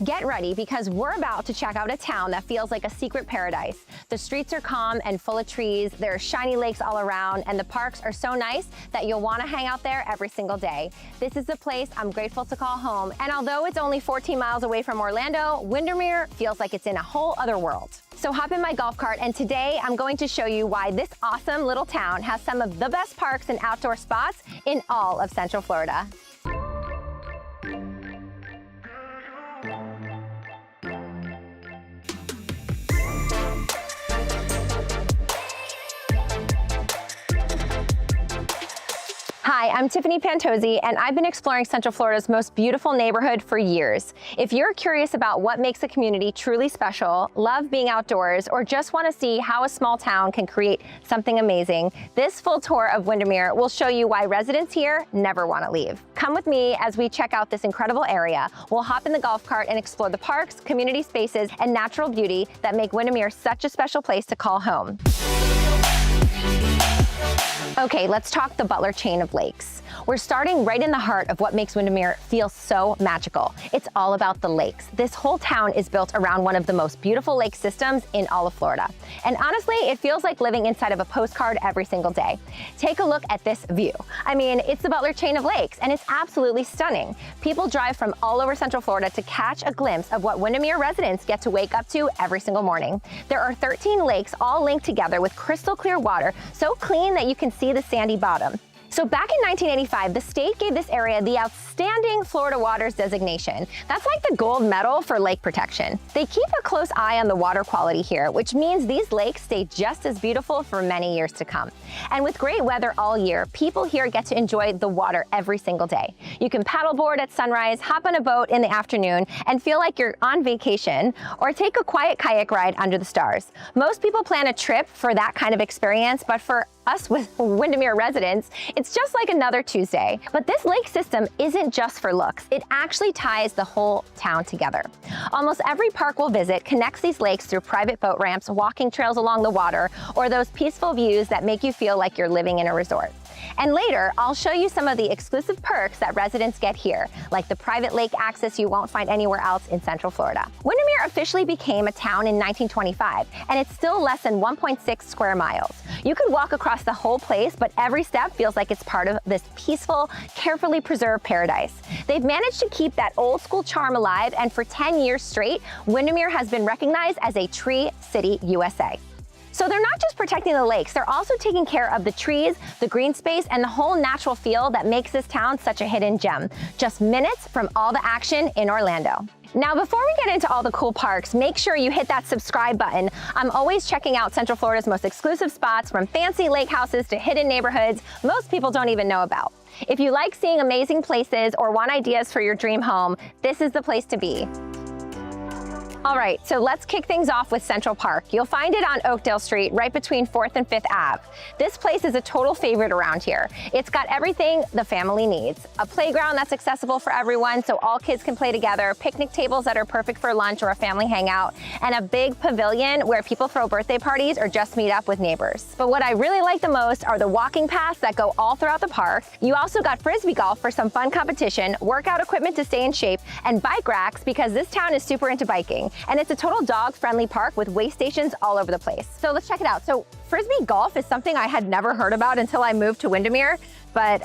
Get ready because we're about to check out a town that feels like a secret paradise. The streets are calm and full of trees, there are shiny lakes all around, and the parks are so nice that you'll want to hang out there every single day. This is the place I'm grateful to call home, and although it's only 14 miles away from Orlando, Windermere feels like it's in a whole other world. So hop in my golf cart, and today I'm going to show you why this awesome little town has some of the best parks and outdoor spots in all of Central Florida. Hi, I'm Tiffany Pantozzi, and I've been exploring Central Florida's most beautiful neighborhood for years. If you're curious about what makes a community truly special, love being outdoors, or just want to see how a small town can create something amazing, this full tour of Windermere will show you why residents here never want to leave. Come with me as we check out this incredible area. We'll hop in the golf cart and explore the parks, community spaces, and natural beauty that make Windermere such a special place to call home. Okay, let's talk the Butler Chain of Lakes. We're starting right in the heart of what makes Windermere feel so magical. It's all about the lakes. This whole town is built around one of the most beautiful lake systems in all of Florida. And honestly, it feels like living inside of a postcard every single day. Take a look at this view. I mean, it's the Butler Chain of Lakes, and it's absolutely stunning. People drive from all over Central Florida to catch a glimpse of what Windermere residents get to wake up to every single morning. There are 13 lakes all linked together with crystal clear water, so clean that you can see the sandy bottom. So back in 1985, the state gave this area the Outstanding Florida Waters designation. That's like the gold medal for lake protection. They keep a close eye on the water quality here, which means these lakes stay just as beautiful for many years to come. And with great weather all year, people here get to enjoy the water every single day. You can paddleboard at sunrise, hop on a boat in the afternoon, and feel like you're on vacation, or take a quiet kayak ride under the stars. Most people plan a trip for that kind of experience, but for us with Windermere residents, it's just like another Tuesday. But this lake system isn't just for looks. It actually ties the whole town together. Almost every park we'll visit connects these lakes through private boat ramps, walking trails along the water, or those peaceful views that make you feel like you're living in a resort. And later, I'll show you some of the exclusive perks that residents get here, like the private lake access you won't find anywhere else in Central Florida. Windermere officially became a town in 1925, and it's still less than 1.6 square miles. You could walk across the whole place, but every step feels like it's part of this peaceful, carefully preserved paradise. They've managed to keep that old school charm alive, and for 10 years straight, Windermere has been recognized as a Tree City USA. So they're not just protecting the lakes, they're also taking care of the trees, the green space, and the whole natural feel that makes this town such a hidden gem, just minutes from all the action in Orlando. Now, before we get into all the cool parks, make sure you hit that subscribe button. I'm always checking out Central Florida's most exclusive spots, from fancy lake houses to hidden neighborhoods most people don't even know about. If you like seeing amazing places or want ideas for your dream home, this is the place to be. All right, so let's kick things off with Central Park. You'll find it on Oakdale Street, right between 4th and 5th Ave. This place is a total favorite around here. It's got everything the family needs. A playground that's accessible for everyone so all kids can play together, picnic tables that are perfect for lunch or a family hangout, and a big pavilion where people throw birthday parties or just meet up with neighbors. But what I really like the most are the walking paths that go all throughout the park. You also got frisbee golf for some fun competition, workout equipment to stay in shape, and bike racks because this town is super into biking. And it's a total dog-friendly park with way stations all over the place. So let's check it out. So frisbee golf is something I had never heard about until I moved to Windermere, but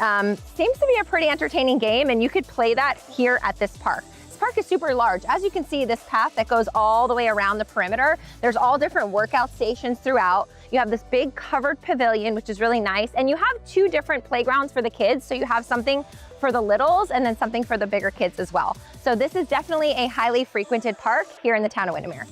seems to be a pretty entertaining game, and you could play that here at this park. This park is super large. As you can see, this path that goes all the way around the perimeter, there's all different workout stations throughout. You have this big covered pavilion, which is really nice, and you have 2 different playgrounds for the kids, so you have something for the littles and then something for the bigger kids as well. So this is definitely a highly frequented park here in the town of Windermere.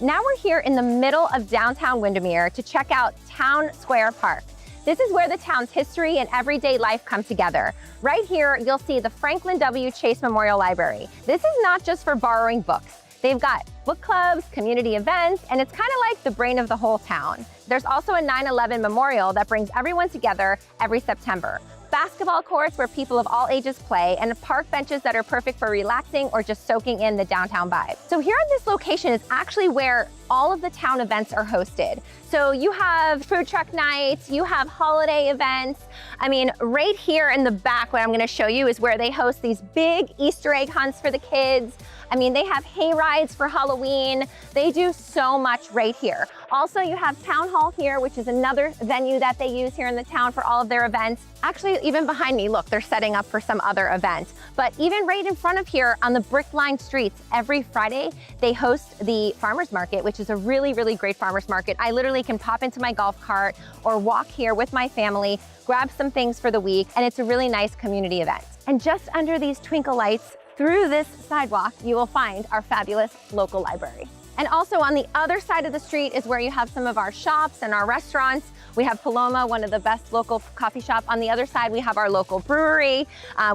Now we're here in the middle of downtown Windermere to check out Town Square Park. This is where the town's history and everyday life come together. Right here, you'll see the Franklin W. Chase Memorial Library. This is not just for borrowing books. They've got book clubs, community events, and it's kind of like the brain of the whole town. There's also a 9/11 memorial that brings everyone together every September. basketball courts where people of all ages play, and park benches that are perfect for relaxing or just soaking in the downtown vibe. So here at this location is actually where all of the town events are hosted. So you have food truck nights, you have holiday events. I mean, right here in the back, what I'm gonna show you is where they host these big Easter egg hunts for the kids. I mean, they have hay rides for Halloween. They do so much right here. Also, you have Town Hall here, which is another venue that they use here in the town for all of their events. Actually, even behind me, look, they're setting up for some other events. But even right in front of here on the brick-lined streets, every Friday, they host the farmer's market, which is a really, really great farmer's market. I literally can pop into my golf cart or walk here with my family, grab some things for the week, and it's a really nice community event. And just under these twinkle lights, through this sidewalk, you will find our fabulous local library. And also on the other side of the street is where you have some of our shops and our restaurants. We have Paloma, one of the best local coffee shop. On the other side, we have our local brewery.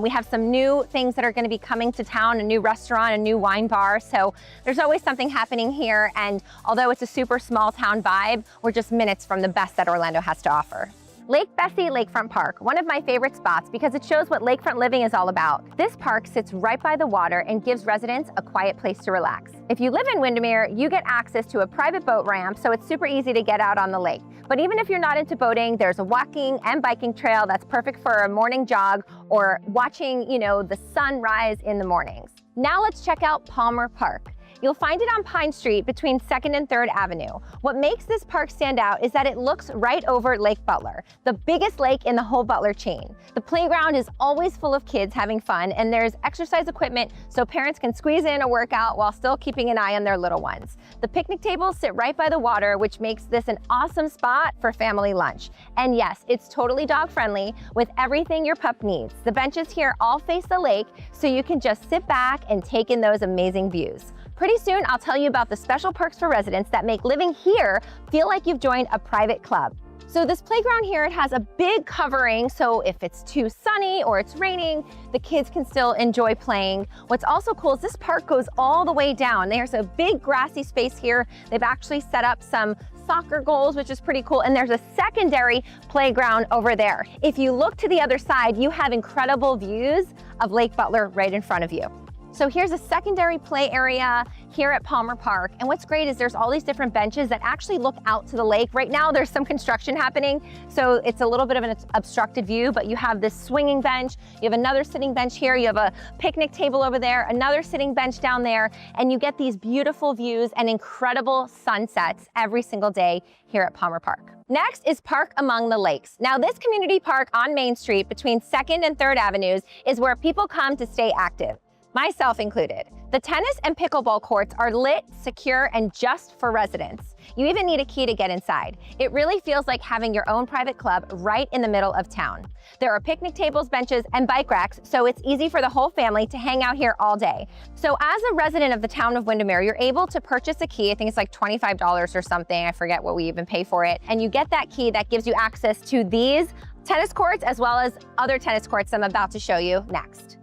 We have some new things that are gonna be coming to town, a new restaurant, a new wine bar. So there's always something happening here. And although it's a super small town vibe, we're just minutes from the best that Orlando has to offer. Lake Bessie Lakefront Park, one of my favorite spots because it shows what lakefront living is all about. This park sits right by the water and gives residents a quiet place to relax. If you live in Windermere, you get access to a private boat ramp, so it's super easy to get out on the lake. But even if you're not into boating, there's a walking and biking trail that's perfect for a morning jog or watching, the sun rise in the mornings. Now let's check out Palmer Park. You'll find it on Pine Street between 2nd and 3rd Avenue. What makes this park stand out is that it looks right over Lake Butler, the biggest lake in the whole Butler chain. The playground is always full of kids having fun, and there's exercise equipment so parents can squeeze in a workout while still keeping an eye on their little ones. The picnic tables sit right by the water, which makes this an awesome spot for family lunch. And yes, it's totally dog friendly with everything your pup needs. The benches here all face the lake, so you can just sit back and take in those amazing views. Pretty soon, I'll tell you about the special perks for residents that make living here feel like you've joined a private club. So this playground here, it has a big covering, so if it's too sunny or it's raining, the kids can still enjoy playing. What's also cool is this park goes all the way down. There's a big grassy space here. They've actually set up some soccer goals, which is pretty cool, and there's a secondary playground over there. If you look to the other side, you have incredible views of Lake Butler right in front of you. So here's a secondary play area here at Palmer Park. And what's great is there's all these different benches that actually look out to the lake. Right now there's some construction happening, so it's a little bit of an obstructed view, but you have this swinging bench, you have another sitting bench here, you have a picnic table over there, another sitting bench down there, and you get these beautiful views and incredible sunsets every single day here at Palmer Park. Next is Park Among the Lakes. Now this community park on Main Street between 2nd and 3rd Avenues is where people come to stay active, myself included. The tennis and pickleball courts are lit, secure, and just for residents. You even need a key to get inside. It really feels like having your own private club right in the middle of town. There are picnic tables, benches, and bike racks, so it's easy for the whole family to hang out here all day. So as a resident of the town of Windermere, you're able to purchase a key. I think it's like $25 or something. I forget what we even pay for it. And you get that key that gives you access to these tennis courts as well as other tennis courts I'm about to show you next.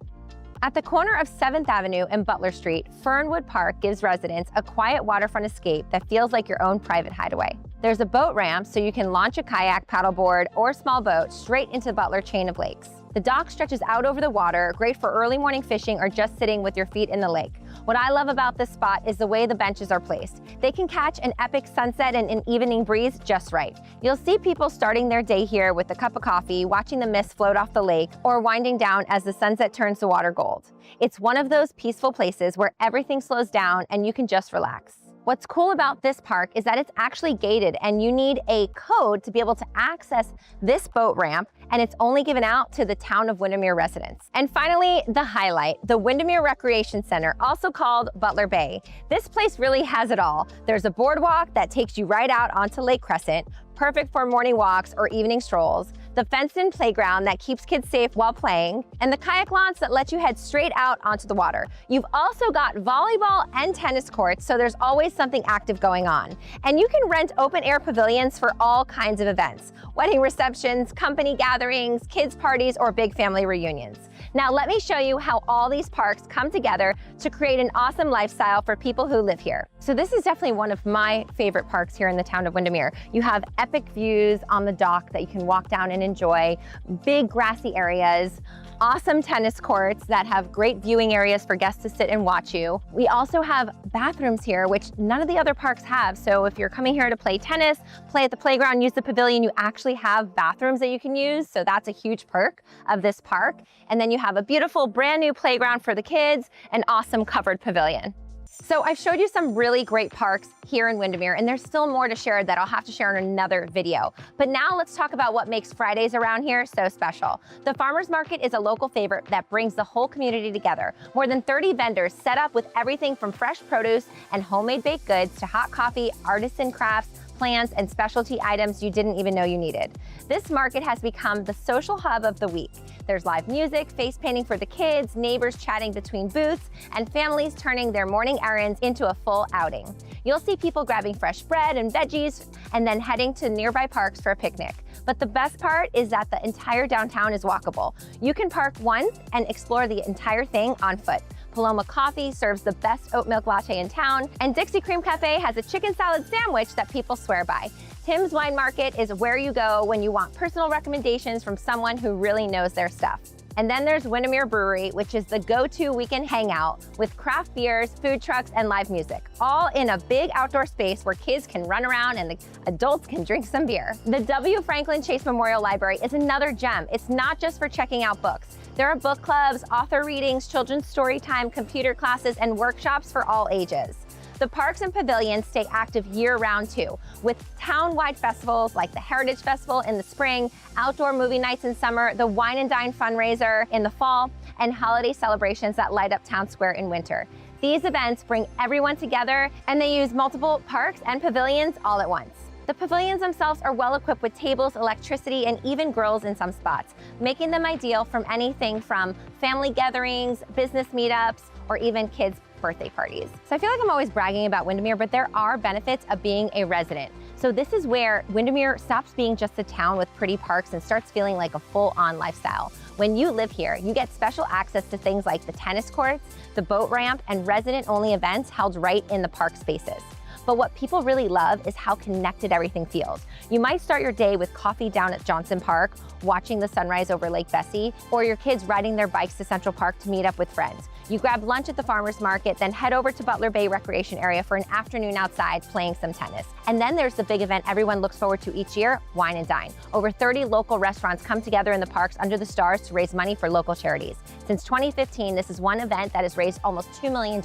At the corner of 7th Avenue and Butler Street, Fernwood Park gives residents a quiet waterfront escape that feels like your own private hideaway. There's a boat ramp so you can launch a kayak, paddleboard, or small boat straight into Butler Chain of Lakes. The dock stretches out over the water, great for early morning fishing or just sitting with your feet in the lake. What I love about this spot is the way the benches are placed. They can catch an epic sunset and an evening breeze just right. You'll see people starting their day here with a cup of coffee, watching the mist float off the lake, or winding down as the sunset turns the water gold. It's one of those peaceful places where everything slows down and you can just relax. What's cool about this park is that it's actually gated and you need a code to be able to access this boat ramp, and it's only given out to the town of Windermere residents. And finally, the highlight, the Windermere Recreation Center, also called Butler Bay. This place really has it all. There's a boardwalk that takes you right out onto Lake Crescent, perfect for morning walks or evening strolls, the fenced-in playground that keeps kids safe while playing, and the kayak launch that lets you head straight out onto the water. You've also got volleyball and tennis courts, so there's always something active going on. And you can rent open-air pavilions for all kinds of events, wedding receptions, company gatherings, kids' parties, or big family reunions. Now let me show you how all these parks come together to create an awesome lifestyle for people who live here. So this is definitely one of my favorite parks here in the town of Windermere. You have epic views on the dock that you can walk down and enjoy, big grassy areas, awesome tennis courts that have great viewing areas for guests to sit and watch you. We also have bathrooms here, which none of the other parks have. So if you're coming here to play tennis, play at the playground, use the pavilion, you actually have bathrooms that you can use. So that's a huge perk of this park. And then you have a beautiful brand new playground for the kids, an awesome covered pavilion. So I've showed you some really great parks here in Windermere, and there's still more to share that I'll have to share in another video. But now let's talk about what makes Fridays around here so special. The Farmers Market is a local favorite that brings the whole community together. More than 30 vendors set up with everything from fresh produce and homemade baked goods to hot coffee, artisan crafts, plants, and specialty items you didn't even know you needed. This market has become the social hub of the week. There's live music, face painting for the kids, neighbors chatting between booths, and families turning their morning errands into a full outing. You'll see people grabbing fresh bread and veggies and then heading to nearby parks for a picnic. But the best part is that the entire downtown is walkable. You can park once and explore the entire thing on foot. Paloma Coffee serves the best oat milk latte in town, and Dixie Cream Cafe has a chicken salad sandwich that people swear by. Tim's Wine Market is where you go when you want personal recommendations from someone who really knows their stuff. And then there's Windermere Brewery, which is the go-to weekend hangout with craft beers, food trucks, and live music, all in a big outdoor space where kids can run around and the adults can drink some beer. The W. Franklin Chase Memorial Library is another gem. It's not just for checking out books. There are book clubs, author readings, children's story time, computer classes, and workshops for all ages. The parks and pavilions stay active year-round too, with town-wide festivals like the Heritage Festival in the spring, outdoor movie nights in summer, the Wine and Dine fundraiser in the fall, and holiday celebrations that light up Town Square in winter. These events bring everyone together, and they use multiple parks and pavilions all at once. The pavilions themselves are well equipped with tables, electricity, and even grills in some spots, making them ideal from anything from family gatherings, business meetups, or even kids' birthday parties. So I feel like I'm always bragging about Windermere, but there are benefits of being a resident. So this is where Windermere stops being just a town with pretty parks and starts feeling like a full-on lifestyle. When you live here, you get special access to things like the tennis courts, the boat ramp, and resident-only events held right in the park spaces. But what people really love is how connected everything feels. You might start your day with coffee down at Johnson Park, watching the sunrise over Lake Bessie, or your kids riding their bikes to Central Park to meet up with friends. You grab lunch at the Farmers Market, then head over to Butler Bay Recreation Area for an afternoon outside playing some tennis. And then there's the big event everyone looks forward to each year, Wine and Dine. Over 30 local restaurants come together in the parks under the stars to raise money for local charities. Since 2015, this is one event that has raised almost $2 million.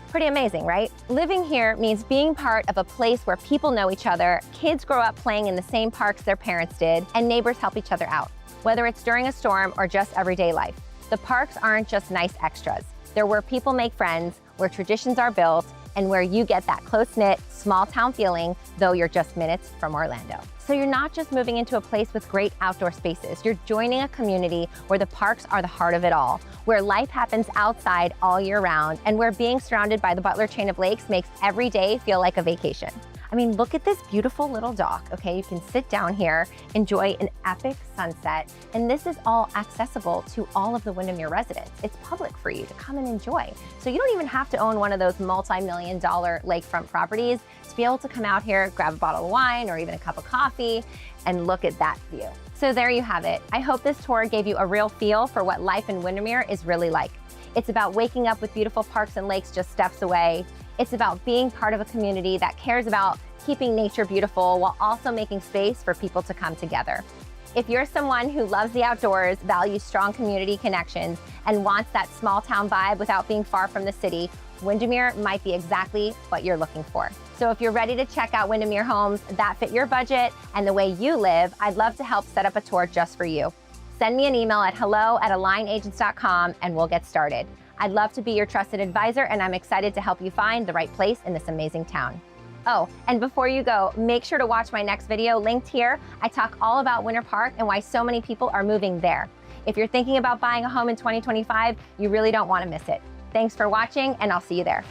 Pretty amazing, right? Living here means being part of a place where people know each other, kids grow up playing in the same parks their parents did, and neighbors help each other out. Whether it's during a storm or just everyday life, the parks aren't just nice extras. They're where people make friends, where traditions are built, and where you get that close-knit, small-town feeling, though you're just minutes from Orlando. So you're not just moving into a place with great outdoor spaces, you're joining a community where the parks are the heart of it all, where life happens outside all year round, and where being surrounded by the Butler Chain of Lakes makes every day feel like a vacation. I mean, look at this beautiful little dock, okay? You can sit down here, enjoy an epic sunset, and this is all accessible to all of the Windermere residents. It's public for you to come and enjoy. So you don't even have to own one of those multi-million-dollar lakefront properties to be able to come out here, grab a bottle of wine or even a cup of coffee, and look at that view. So there you have it. I hope this tour gave you a real feel for what life in Windermere is really like. It's about waking up with beautiful parks and lakes just steps away. It's about being part of a community that cares about keeping nature beautiful while also making space for people to come together. If you're someone who loves the outdoors, values strong community connections, and wants that small town vibe without being far from the city, Windermere might be exactly what you're looking for. So if you're ready to check out Windermere homes that fit your budget and the way you live, I'd love to help set up a tour just for you. Send me an email at hello@alignagents.com and we'll get started. I'd love to be your trusted advisor, and I'm excited to help you find the right place in this amazing town. Oh, and before you go, make sure to watch my next video linked here. I talk all about Winter Park and why so many people are moving there. If you're thinking about buying a home in 2025, you really don't want to miss it. Thanks for watching, and I'll see you there.